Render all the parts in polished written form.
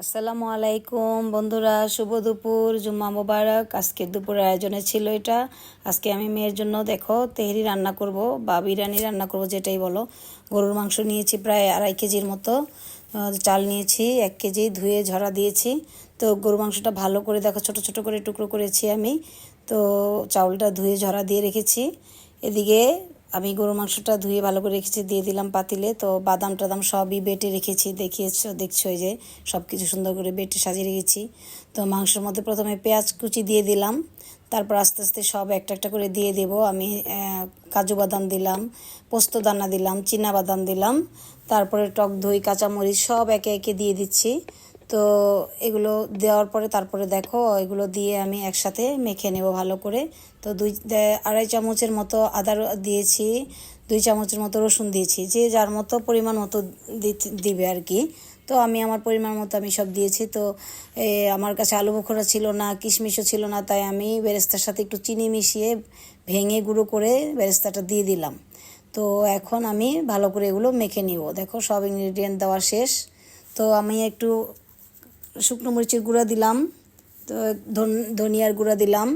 আসসালামু আলাইকুম বন্ধুরা, শুভ দুপুর, জুম্মা মোবারক। আজকে দুপুরের আয়োজনে ছিল এটা। আজকে আমি মেয়ের জন্য দেখো তেহরি রান্না করব বা বিরিয়ানি রান্না করব, যেটাই বলো। গরুর মাংস নিয়েছি প্রায় 2.5 কেজির মতো, চাল নিয়েছি 1 কেজি, ধুয়ে ঝরা দিয়েছি। তো গরুর মাংসটা ভালো করে দেখো ছোট ছোট করে টুকরো করেছি আমি। তো চাউলটা ধুয়ে ঝরা দিয়ে রেখেছি। এদিকে আমি গরুর মাংসটা ধুয়ে ভালো করে রেখেছি, দিয়ে দিলাম পাতিলে। তো বাদাম টাদাম সবই বেটে রেখেছি, দেখছো এই যে সব কিছু সুন্দর করে বেটে সাজিয়ে রেখেছি। তো মাংসের মধ্যে প্রথমে পেঁয়াজ কুচি দিয়ে দিলাম, তারপর আস্তে আস্তে সব একটা একটা করে দিয়ে দেব আমি। কাজু বাদাম দিলাম, পোস্ত দানা দিলাম, চীনা বাদাম দিলাম, তারপরে টক দই, কাঁচামরিচ সব একে একে দিয়ে দিচ্ছি। তো এগুলো দেওয়ার পরে তারপরে দেখো এগুলো দিয়ে আমি একসাথে মেখে নেব ভালো করে। তো 2-2.5 চামচের মতো আদা দিয়েছি, 2 চামচের মতো রসুন দিয়েছি, যে যার মতো পরিমাণ মতো দিবে আর কি। তো আমি আমার পরিমাণ মতো আমি সব দিয়েছি। তো আমার কাছে আলু বোখরা ছিল না, কিশমিশও ছিল না, তাই আমি বেরেস্তার সাথে একটু চিনি মিশিয়ে ভেঙে গুঁড়ো করে বেরেস্তাটা দিয়ে দিলাম। তো এখন আমি ভালো করে এগুলো মেখে নিব। দেখো সব ইনগ্রিডিয়েন্ট দেওয়া শেষ। তো আমি একটু শুকনো মরিচের গুঁড়া দিলাম, তো ধনিয়ার গুঁড়া দিলাম,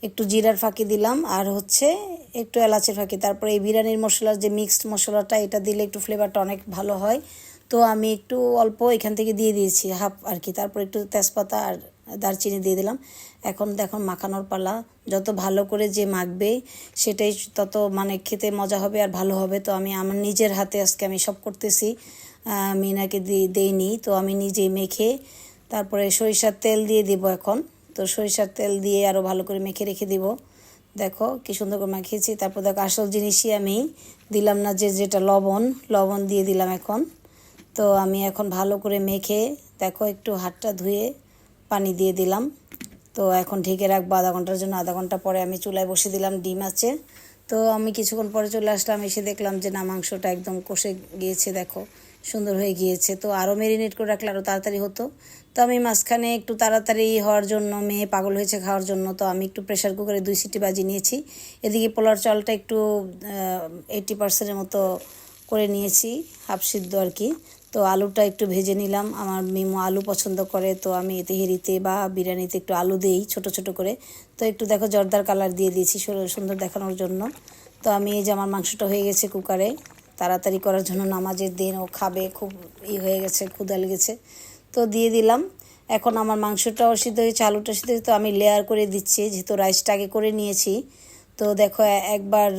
একটু জিরার ফাঁকি দিলাম, আর হচ্ছে একটু এলাচের ফাঁকি। তারপরে এই বিরিয়ানির মশলার যে মিক্সড মশলাটা, এটা দিলে একটু ফ্লেভারটা অনেক ভালো হয়। তো আমি একটু অল্প এখান থেকে দিয়ে দিয়েছি, হাফ আর কি। তারপর একটু তেজপাতা আর দারচিনি দিয়ে দিলাম। এখন দেখো মাখানোর পালা। যত ভালো করে যে মাখবে সেটাই তত মানে খেতে মজা হবে আর ভালো হবে। তো আমি আমার নিজের হাতে আজকে আমি সব করতেছি, মিনাকে দেইনি। তো আমি নিজেই মেখে তারপরে সরিষার তেল দিয়ে দিব এখন। তো সরিষার তেল দিয়ে আরও ভালো করে মেখে রেখে দিব। দেখো কি সুন্দর করে মাখিয়েছি। তারপর দেখো আসল জিনিসই আমি দিলাম না, যেটা লবণ, লবণ দিয়ে দিলাম এখন। তো আমি এখন ভালো করে মেখে দেখো একটু হাতটা ধুয়ে পানি দিয়ে দিলাম। তো এখন ঢেকে রাখবো আধা ঘন্টার জন্য। আধা ঘন্টা পরে আমি চুলায় বসে দিলাম ডিম আছে। তো আমি কিছুক্ষণ পরে চলে আসলাম, এসে দেখলাম যে না, মাংসটা একদম কষে গিয়েছে, দেখো সুন্দর হয়ে গিয়েছে। তো আরও ম্যারিনেট করে রাখলে আরও তাড়াতাড়ি হতো। তো আমি মাঝখানে একটু তাড়াতাড়ি হওয়ার জন্য, মেয়ে পাগল হয়েছে খাওয়ার জন্য, তো আমি একটু প্রেশার কুকারে 2 সিটি বাজিয়ে নিয়েছি। এদিকে পোলার চালটা একটু 80%-এর মতো করে নিয়েছি, হাফ সিদ্ধ আর কি। তো আলুটা একটু ভেজে নিলাম, আমার মিমো আলু পছন্দ করে। তো আমি তেহেরিতে বা বিরিয়ানিতে একটু আলু দিই ছোট ছোট করে। তো একটু দেখো জর্দার কালার দিয়ে দিয়েছি সুন্দর দেখানোর জন্য। তো আমি এই যে আমার মাংসটা হয়ে গেছে কুকারে, তাড়াতাড়ি করার জন্য, নামাজের দিন ও খাবে, খুব হয়ে গেছে, ক্ষুধা লেগেছে। তো দিয়ে দিলাম। এখন আমার মাংসটাও সিদ্ধ হয়েছে, আলুটা সিদ্ধ হয়েছে। তো আমি লেয়ার করে দিচ্ছি, যেহেতু রাইসটা আগে করে নিয়েছি। তো দেখো একবার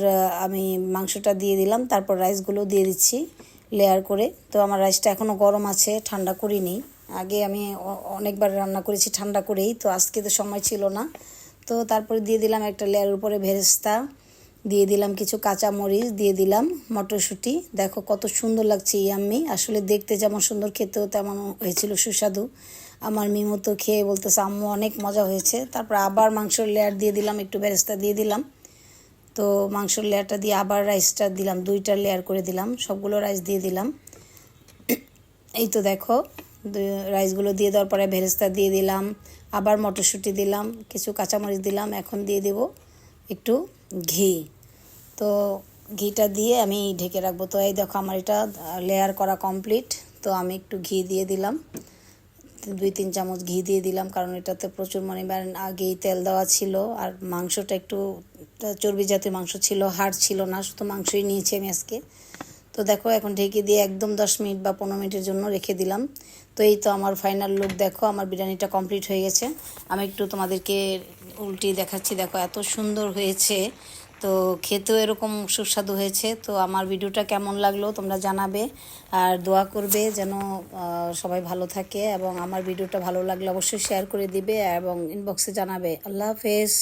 আমি মাংসটা দিয়ে দিলাম, তারপর রাইসগুলো দিয়ে দিচ্ছি লেয়ার করে। তো আমার রাইসটা এখনও গরম আছে, ঠান্ডা করিনি। আগে আমি অনেকবার রান্না করেছি ঠান্ডা করেই, তো আজকে তো সময় ছিল না। তো তারপরে দিয়ে দিলাম একটা লেয়ার উপরে ভেরেস্তা, দিয়ে দিলাম কিছু কাঁচা মরিচ, দিয়ে দিলাম মটরশুঁটি। দেখো কত সুন্দর লাগছে ইয়াম্মি, আসলে দেখতে যেমন সুন্দর, খেতেও তেমন হয়েছিল সুস্বাদু। আমার মিমো তো খেয়ে বলতেছে আম্মু অনেক মজা হয়েছে। তারপর আবার মাংসর লেয়ার দিয়ে দিলাম, একটু বেরেস্তা দিয়ে দিলাম। তো মাংসর লেয়ারটা দিয়ে আবার রাইসটা দিলাম, 2টা লেয়ার করে দিলাম, সবগুলো রাইস দিয়ে দিলাম। এই তো দেখো রাইসগুলো দিয়ে দেওয়ার পরে বেরেস্তা দিয়ে দিলাম, আবার মটরশুঁটি দিলাম, কিছু কাঁচামরিচ দিলাম। এখন দিয়ে দেব একটু ঘি। তো ঘিটা দিয়ে আমি ঢেকে রাখবো। তো এই দেখো আমার এটা লেয়ার করা কমপ্লিট। তো আমি একটু ঘি দিয়ে দিলাম, 2-3 চামচ ঘি দিয়ে দিলাম, কারণ এটাতে প্রচুর পরিমাণ আগেই তেল দেওয়া ছিল। আর মাংসটা একটু চর্বি জাতীয় মাংস ছিল, হাড় ছিল না, শুধু মাংসই নিয়েছি আমি আজকে। তো দেখো এখন ঢেকে দিয়ে একদম 10 মিনিট বা 15 মিনিটের জন্য রেখে দিলাম। তো এই তো আমার ফাইনাল লুক, দেখো আমার বিরিয়ানিটা কমপ্লিট হয়ে গেছে। আমি একটু তোমাদেরকে উল্টিয়ে দেখাচ্ছি, দেখো এত সুন্দর হয়েছে। তো খেতেও এরকম সুস্বাদু হয়েছে। তো আমার ভিডিওটা কেমন লাগলো তোমরা জানাবে, আর দোয়া করবে যেন সবাই ভালো থাকে। এবং আমার ভিডিওটা ভালো লাগলে অবশ্যই শেয়ার করে দিবে এবং ইনবক্সে জানাবে। আল্লাহ হাফেজ।